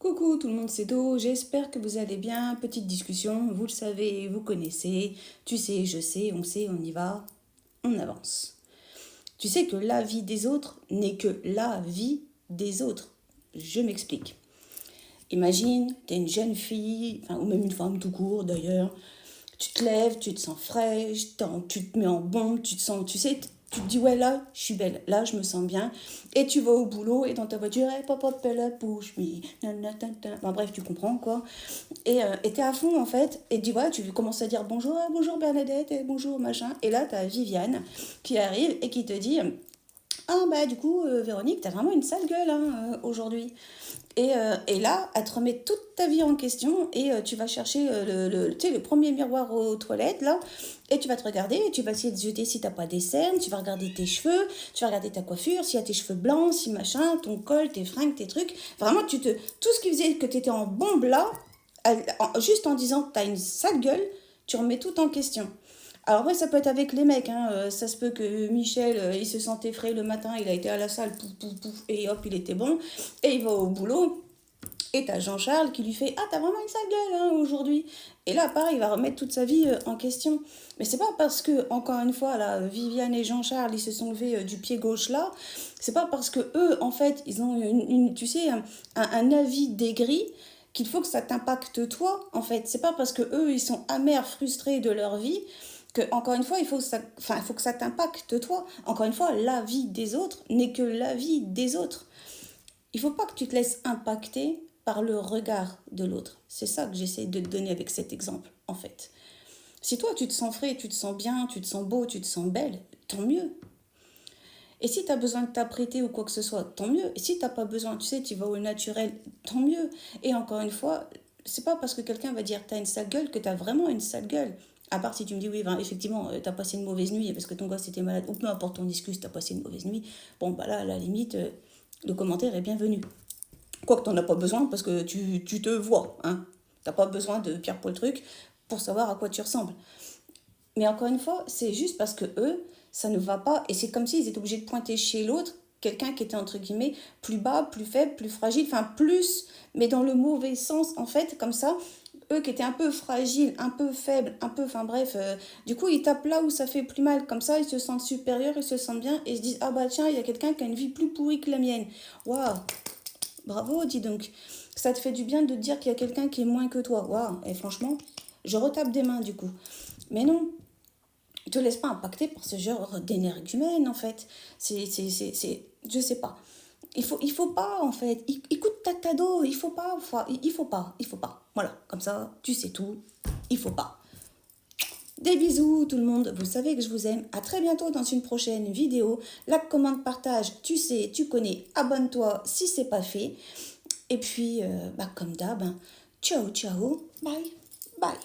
Coucou tout le monde, c'est Do, j'espère que vous allez bien. Petite discussion, vous le savez, vous connaissez, tu sais, je sais, on sait, on y va, on avance. Tu sais que la vie des autres n'est que la vie des autres. Je m'explique. Imagine, t'es une jeune fille, enfin, ou même une femme tout court d'ailleurs, tu te lèves, tu te sens fraîche, tu te mets en bombe, tu te sens, tu sais, tu te dis ouais là, je suis belle, là je me sens bien, et tu vas au boulot et dans ta voiture, hey, pop pop, push me, enfin, bref, tu comprends quoi, et t'es à fond en fait, et tu vois, tu commences à dire bonjour, bonjour Bernadette, et bonjour machin, et là t'as Viviane qui arrive et qui te dit ah bah du coup Véronique, t'as vraiment une sale gueule hein, aujourd'hui. Et là, elle te remet toute ta vie en question et tu vas chercher tu sais, le premier miroir aux toilettes, là, et tu vas te regarder, et tu vas essayer de jeter si t'as pas des cernes, tu vas regarder tes cheveux, tu vas regarder ta coiffure, s'il y a tes cheveux blancs, si machin, ton col, tes fringues, tes trucs. Vraiment, tout ce qui faisait que t'étais en bombe là, juste en disant t'as une sale gueule, tu remets tout en question. Alors ouais, ça peut être avec les mecs, hein. Ça se peut que Michel, il se sentait frais le matin, il a été à la salle, pouf, pouf, pouf, et hop, il était bon, et il va au boulot, et t'as Jean-Charles qui lui fait « Ah, t'as vraiment une sale gueule hein, aujourd'hui !» Et là, pareil, il va remettre toute sa vie en question. Mais c'est pas parce que, encore une fois, là, Viviane et Jean-Charles, ils se sont levés du pied gauche là, c'est pas parce que eux, en fait, ils ont tu sais, un avis d'aigri qu'il faut que ça t'impacte toi, en fait. C'est pas parce que eux, ils sont amers, frustrés de leur vie que, encore une fois, il faut que ça t'impacte toi. Encore une fois, la vie des autres n'est que la vie des autres. Il faut pas que tu te laisses impacter par le regard de l'autre. C'est ça que j'essaie de te donner avec cet exemple, en fait. Si toi, tu te sens frais, tu te sens bien, tu te sens beau, tu te sens belle, tant mieux. Et si tu as besoin de t'apprêter ou quoi que ce soit, tant mieux. Et si tu n'as pas besoin, tu sais, tu vas au naturel, tant mieux. Et encore une fois, c'est pas parce que quelqu'un va dire tu as une sale gueule que tu as vraiment une sale gueule. À part si tu me dis oui, ben, effectivement, tu as passé une mauvaise nuit parce que ton gosse était malade, ou peu importe ton excuse, tu as passé une mauvaise nuit. Bon, bah là, à la limite, le commentaire est bienvenu. Quoique t'en as pas besoin parce que tu te vois. Hein. T'as pas besoin de Pierre Paul Truc pour savoir à quoi tu ressembles. Mais encore une fois, c'est juste parce que eux, ça ne va pas. Et c'est comme s'ils étaient obligés de pointer chez l'autre quelqu'un qui était entre guillemets plus bas, plus faible, plus fragile, enfin plus, mais dans le mauvais sens en fait, comme ça. Eux qui étaient un peu fragiles, un peu faibles, un peu, enfin bref, du coup ils tapent là où ça fait plus mal, comme ça ils se sentent supérieurs, ils se sentent bien et ils se disent ah bah tiens, il y a quelqu'un qui a une vie plus pourrie que la mienne. Waouh, bravo, dis donc. Ça te fait du bien de te dire qu'il y a quelqu'un qui est moins que toi. Waouh, et franchement, je retape des mains du coup. Mais non, ne te laisse pas impacter par ce genre d'énergumène en fait. Je sais pas. Il faut pas en fait. Écoute ta tado, il faut pas, il faut pas. Voilà, comme ça, tu sais tout. Il faut pas. Des bisous tout le monde, vous savez que je vous aime. À très bientôt dans une prochaine vidéo. Like, commande, partage, tu sais, tu connais. Abonne-toi si c'est pas fait. Et puis, comme d'hab, ciao, ciao, bye, bye.